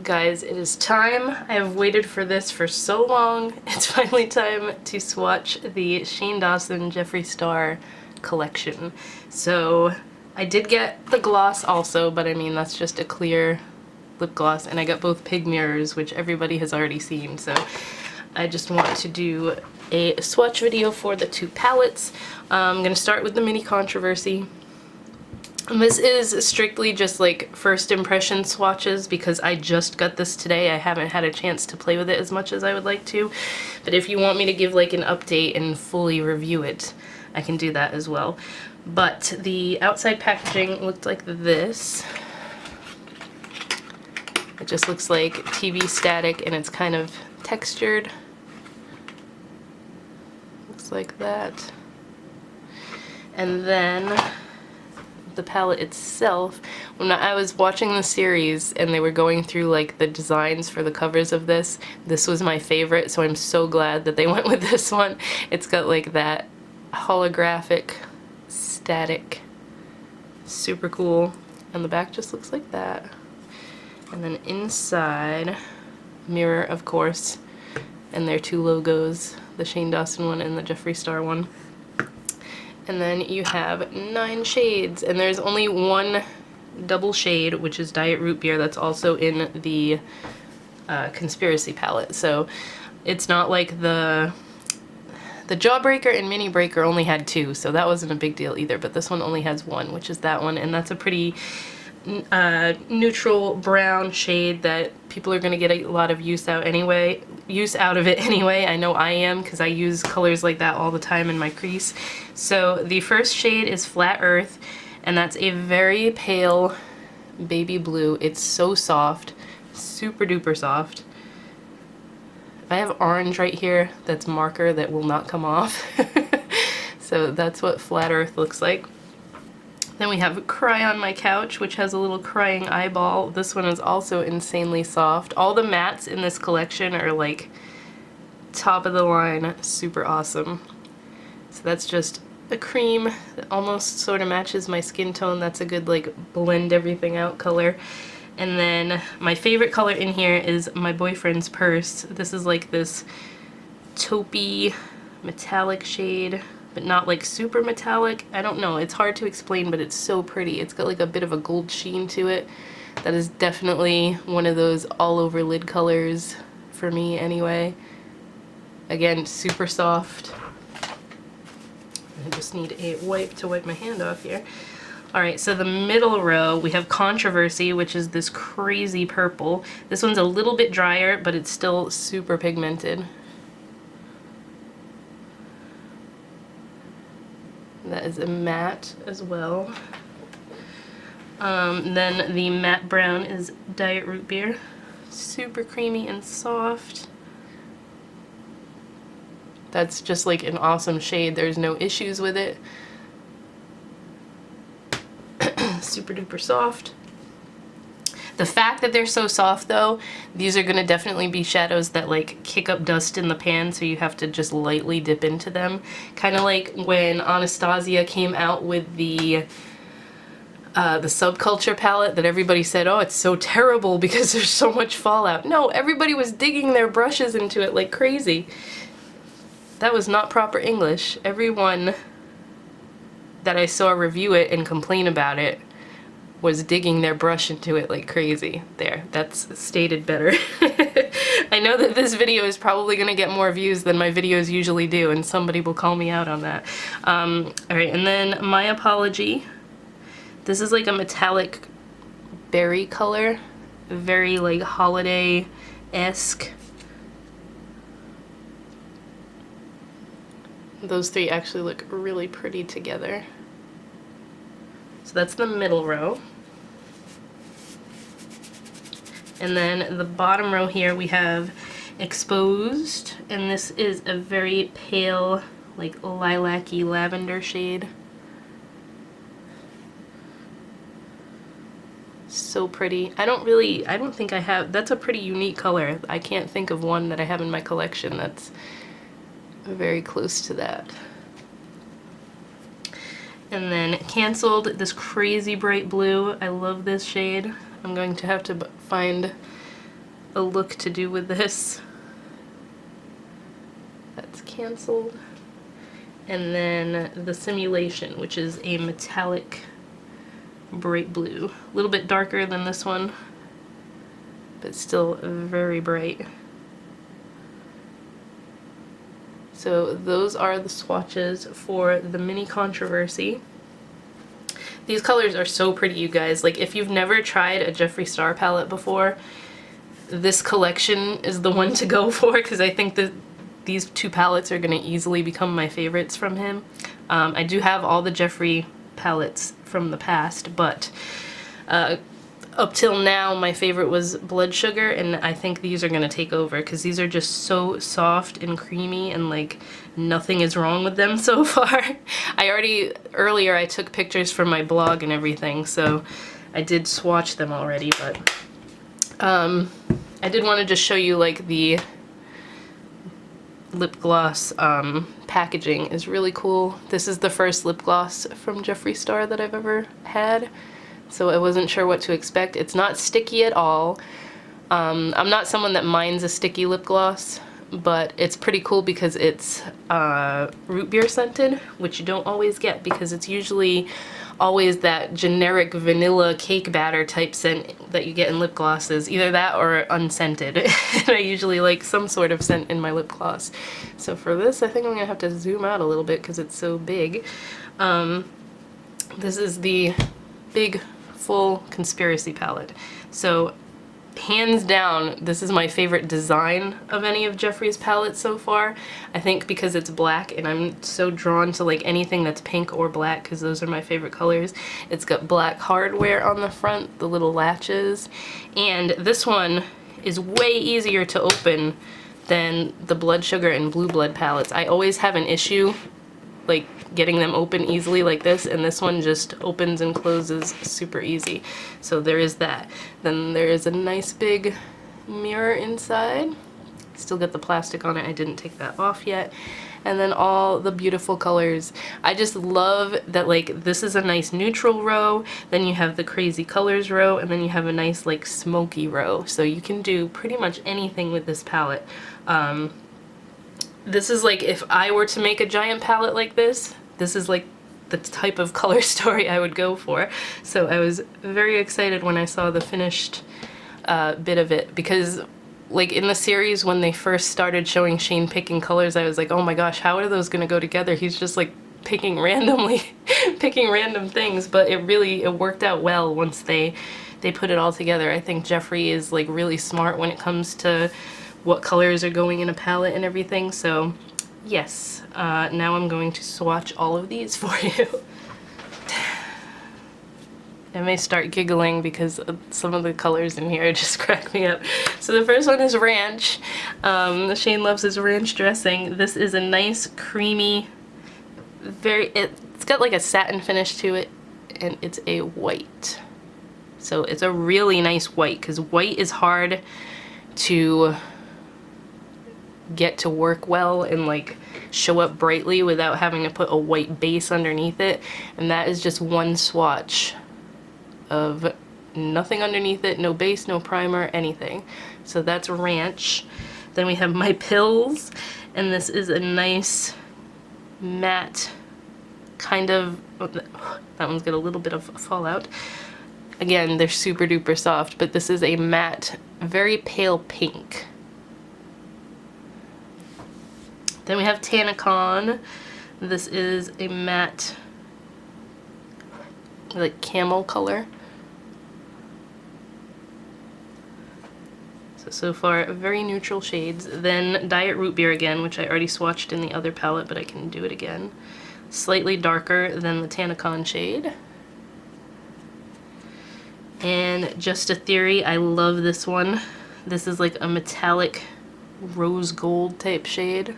Guys, it is time. I have waited for this for so long. It's finally time to swatch the Shane Dawson Jeffree Star collection. So I did get the gloss also, but I mean that's just a clear lip gloss, and I got both pig mirrors, which everybody has already seen, so I just want to do a swatch video for the two palettes. I'm gonna start with the mini controversy. And this is strictly just like first impression swatches because I just got this today. I haven't had a chance to play with it as much as I would like to. But if you want me to give like an update and fully review it, I can do that as well. But the outside packaging looked like this. It just looks like TV static and it's kind of textured. Looks like that. And then the palette itself, when I was watching the series and they were going through like the designs for the covers of this was my favorite, so I'm so glad that they went with this one. It's got like that holographic static, super cool, and the back just looks like that. And then inside, mirror of course, and their two logos, the Shane Dawson one and the Jeffree Star one. And then you have 9 shades, and there's only one double shade, which is Diet Root Beer, that's also in the Conspiracy palette. So it's not like the Jawbreaker and Mini Breaker only had 2, so that wasn't a big deal either, but this one only has 1, which is that one, and that's a pretty neutral brown shade that people are going to get a lot of use out of it anyway. I know I am, because I use colors like that all the time in my crease. So the first shade is Flat Earth, and that's a very pale baby blue. It's so soft, super duper soft. I have orange right here that's marker that will not come off. So that's what Flat Earth looks like. Then we have Cry on My Couch, which has a little crying eyeball. This one is also insanely soft. All the mattes in this collection are like top of the line, super awesome. So that's just a cream that almost sort of matches my skin tone. That's a good like blend everything out color. And then my favorite color in here is My Boyfriend's Purse. This is like this taupey metallic shade, but not like super metallic. I don't know, it's hard to explain, but it's so pretty. It's got like a bit of a gold sheen to it. That is definitely one of those all over lid colors for me anyway. Again, super soft. I just need a wipe to wipe my hand off here. Alright, so the middle row, we have Controversy, which is this crazy purple. This one's a little bit drier, but it's still super pigmented. That is a matte as well. Then the matte brown is Diet Root Beer. Super creamy and soft. That's just like an awesome shade. There's no issues with it. Super duper soft. The fact that they're so soft though, these are gonna definitely be shadows that like kick up dust in the pan, so you have to just lightly dip into them. Kind of like when Anastasia came out with the Subculture palette that everybody said, oh, it's so terrible because there's so much fallout. No, everybody was digging their brushes into it like crazy. That was not proper English. Everyone that I saw review it and complain about it was digging their brush into it like crazy. There, that's stated better. I know that this video is probably gonna get more views than my videos usually do, and somebody will call me out on that. Alright, and then My Apology. This is like a metallic berry color, very like holiday-esque. Those three actually look really pretty together. So that's the middle row. And then the bottom row here we have Exposed, and this is a very pale, like lilac-y lavender shade. So pretty. I don't think I have, that's a pretty unique color. I can't think of one that I have in my collection that's very close to that. And then Canceled, this crazy bright blue. I love this shade. I'm going to have to find a look to do with this. That's canceled. And then the Simulation, which is a metallic bright blue. A little bit darker than this one, but still very bright. So those are the swatches for the Mini Controversy. These colors are so pretty, you guys. Like, if you've never tried a Jeffree Star palette before, this collection is the one to go for, because I think that these two palettes are going to easily become my favorites from him. I do have all the Jeffree palettes from the past, but up till now my favorite was Blood Sugar, and I think these are going to take over because these are just so soft and creamy, and like nothing is wrong with them so far. Earlier I took pictures from my blog and everything, so I did swatch them already, but I did want to just show you like the lip gloss packaging is really cool. This is the first lip gloss from Jeffree Star that I've ever had, so I wasn't sure what to expect. It's not sticky at all. I'm not someone that minds a sticky lip gloss, but it's pretty cool because it's root beer scented, which you don't always get because it's usually always that generic vanilla cake batter type scent that you get in lip glosses. Either that or unscented. And I usually like some sort of scent in my lip gloss. So for this, I think I'm gonna have to zoom out a little bit because it's so big. This is the big full Conspiracy palette. So hands down, this is my favorite design of any of Jeffree's palettes so far. I think because it's black, and I'm so drawn to like anything that's pink or black because those are my favorite colors. It's got black hardware on the front, the little latches, and this one is way easier to open than the Blood Sugar and Blue Blood palettes. I always have an issue like getting them open easily like this, and this one just opens and closes super easy. So there is that. Then there is a nice big mirror inside. Still got the plastic on it, I didn't take that off yet. And then all the beautiful colors. I just love that like this is a nice neutral row, then you have the crazy colors row, and then you have a nice like smoky row. So you can do pretty much anything with this palette. This is like if I were to make a giant palette like this is like the type of color story I would go for. So I was very excited when I saw the finished bit of it, because like in the series when they first started showing Shane picking colors, I was like, oh my gosh, how are those gonna go together? He's just like picking randomly, picking random things, but it worked out well once they put it all together. I think Jeffree is like really smart when it comes to what colors are going in a palette and everything. So yes, now I'm going to swatch all of these for you. I may start giggling because some of the colors in here just crack me up. So the first one is Ranch. Shane loves his ranch dressing. This is a nice creamy, it's got like a satin finish to it, and it's a white. So it's a really nice white, because white is hard to get to work well and like show up brightly without having to put a white base underneath it, and that is just one swatch of nothing underneath it, no base, no primer, anything. So that's Ranch. Then we have My Pills, and this is a nice matte kind of, oh, that one's got a little bit of fallout. Again, they're super duper soft, but this is a matte, very pale pink. Then we have Tanacon. This is a matte, like camel color. So far, very neutral shades. Then Diet Root Beer again, which I already swatched in the other palette, but I can do it again. Slightly darker than the Tanacon shade. And Just a Theory, I love this one. This is like a metallic rose gold type shade.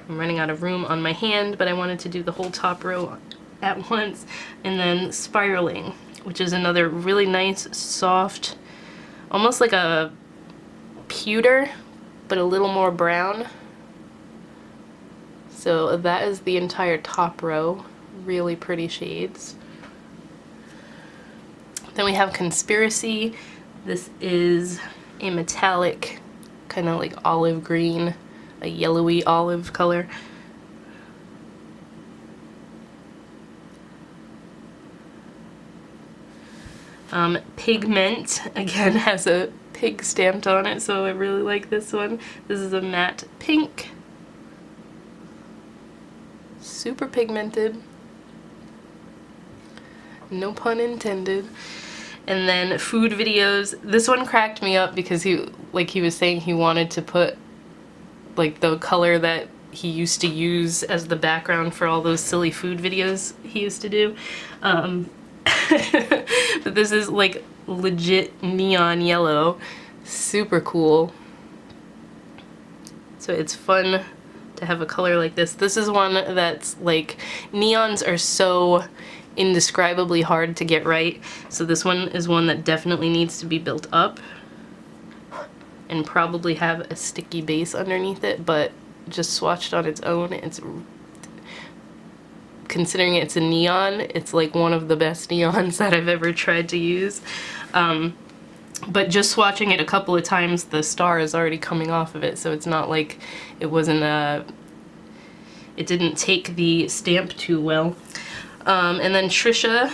I'm running out of room on my hand, but I wanted to do the whole top row at once. And then Spiraling, which is another really nice, soft, almost like a pewter, but a little more brown. So that is the entire top row. Really pretty shades. Then we have Conspiracy. This is a metallic, kind of like olive green, a yellowy olive color. Pigment, again, has a pig stamped on it, so I really like this one. This is a matte pink. Super pigmented. No pun intended. And then Food Videos. This one cracked me up because he was saying he wanted to put like the color that he used to use as the background for all those silly food videos he used to do. But this is like legit neon yellow. Super cool. So it's fun to have a color like this. This is one that's like, neons are so indescribably hard to get right. So this one is one that definitely needs to be built up and probably have a sticky base underneath it, but just swatched on its own, it's, considering it's a neon, it's like one of the best neons that I've ever tried to use. But just swatching it a couple of times, the star is already coming off of it, so it's not like it wasn't it didn't take the stamp too well. And then Trisha,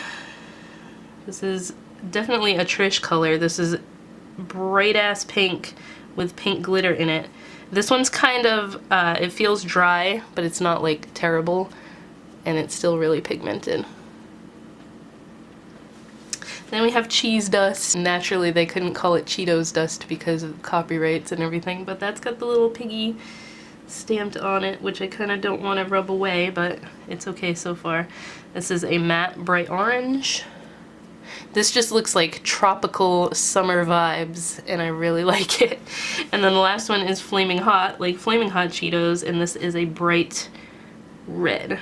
this is definitely a Trish color. This is bright ass pink with pink glitter in it. This one's kind of, it feels dry, but it's not like terrible, and it's still really pigmented. Then we have Cheese Dust. Naturally they couldn't call it Cheetos Dust because of copyrights and everything, but that's got the little piggy stamped on it, which I kind of don't want to rub away, but it's okay so far. This is a matte bright orange. This just looks like tropical summer vibes, and I really like it. And then the last one is Flaming Hot, like Flaming Hot Cheetos, and this is a bright red.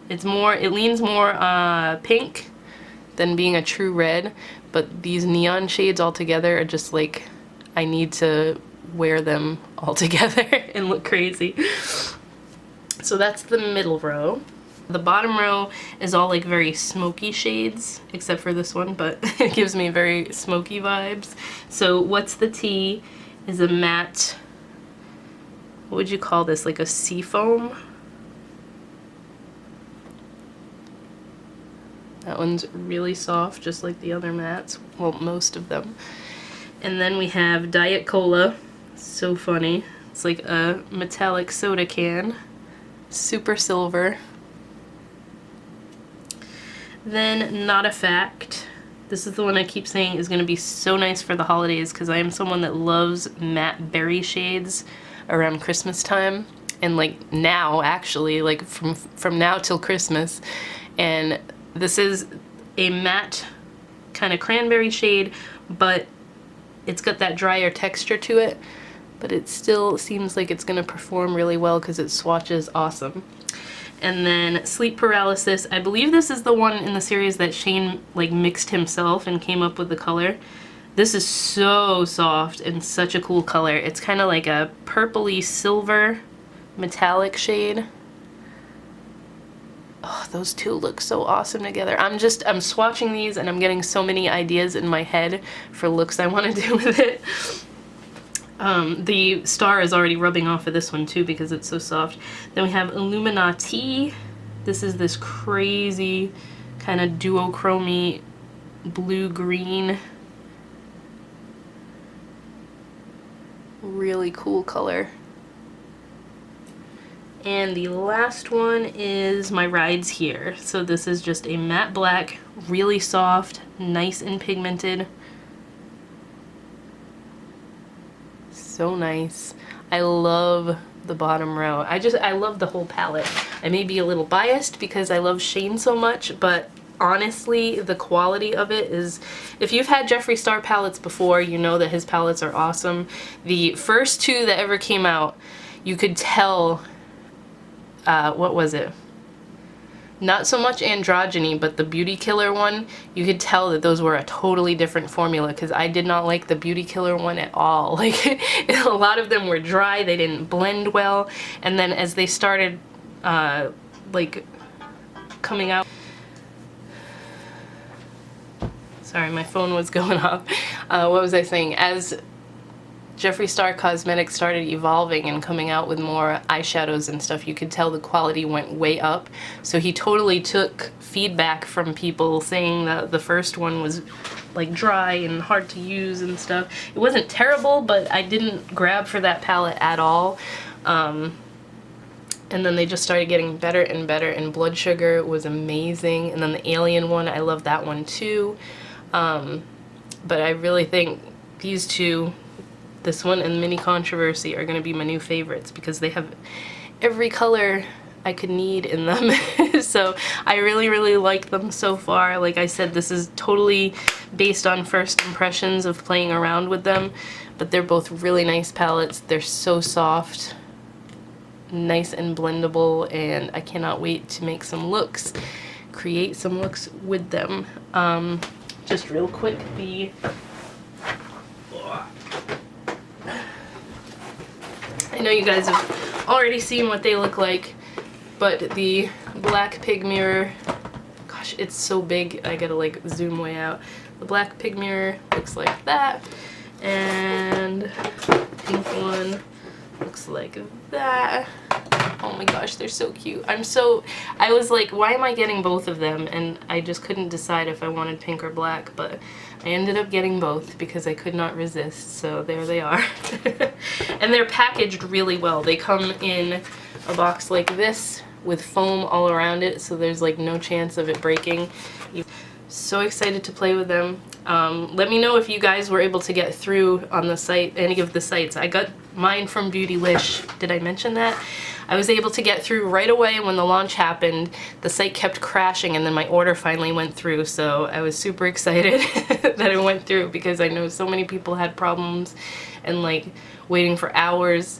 It's more, it leans more pink than being a true red, but these neon shades all together are just like, I need to wear them all together and look crazy. So that's the middle row. The bottom row is all like very smoky shades, except for this one, but it gives me very smoky vibes. So What's the Tea is a matte, what would you call this, like a seafoam? That one's really soft, just like the other mattes, well, most of them. And then we have Diet Cola, so funny. It's like a metallic soda can, super silver. Then Not a Fact. This is the one I keep saying is going to be so nice for the holidays because I am someone that loves matte berry shades around Christmas time, and like now actually, like from now till Christmas. And this is a matte kind of cranberry shade, but it's got that drier texture to it, but it still seems like it's going to perform really well because it swatches awesome. And then Sleep Paralysis. I believe this is the one in the series that Shane like mixed himself and came up with the color. This is so soft and such a cool color. It's kind of like a purpley silver metallic shade. Oh, those two look so awesome together. I'm swatching these and I'm getting so many ideas in my head for looks I want to do with it. The star is already rubbing off of this one too because it's so soft. Then we have Illuminati. This is this crazy kind of duochromy blue-green. Really cool color. And the last one is My Rides Here. So this is just a matte black, really soft, nice and pigmented. So nice. I love the bottom row. I love the whole palette. I may be a little biased because I love Shane so much, but honestly, the quality of it is, if you've had Jeffree Star palettes before, you know that his palettes are awesome. The first two that ever came out, you could tell, what was it? Not so much Androgyny, but the Beauty Killer one, you could tell that those were a totally different formula because I did not like the Beauty Killer one at all. Like, a lot of them were dry, they didn't blend well, and then as they started, like, coming out. Sorry, my phone was going off. What was I saying? As Jeffree Star Cosmetics started evolving and coming out with more eyeshadows and stuff, you could tell the quality went way up. So he totally took feedback from people saying that the first one was like dry and hard to use and stuff. It wasn't terrible, but I didn't grab for that palette at all. And then they just started getting better and better, and Blood Sugar was amazing. And then the Alien one, I love that one too. But I really think these two, this one and Mini Controversy, are going to be my new favorites because they have every color I could need in them. So I really like them so far. Like I said, this is totally based on first impressions of playing around with them, but they're both really nice palettes. They're so soft, nice and blendable, and I cannot wait to make some looks, create some looks with them. Just real quick, I know you guys have already seen what they look like, but the Black Pig Mirror, gosh, it's so big, I gotta like zoom way out. The Black Pig Mirror looks like that, and the pink one looks like that. Oh my gosh, they're so cute. I was like, why am I getting both of them? And I just couldn't decide if I wanted pink or black, but I ended up getting both because I could not resist, so there they are. And they're packaged really well. They come in a box like this with foam all around it, so there's like no chance of it breaking. So excited to play with them. Let me know if you guys were able to get through on the site, any of the sites. I got mine from Beautylish. Did I mention that? I was able to get through right away when the launch happened. The site kept crashing and then my order finally went through, so I was super excited that it went through because I know so many people had problems and like waiting for hours.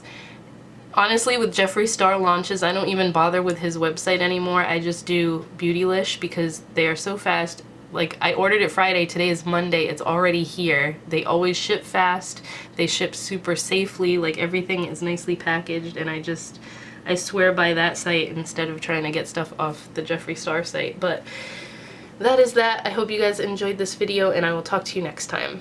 Honestly, with Jeffree Star launches, I don't even bother with his website anymore. I just do Beautylish because they are so fast. Like, I ordered it Friday, today is Monday, it's already here. They always ship fast, they ship super safely, like everything is nicely packaged, and I swear by that site instead of trying to get stuff off the Jeffree Star site. But that is that. I hope you guys enjoyed this video, and I will talk to you next time.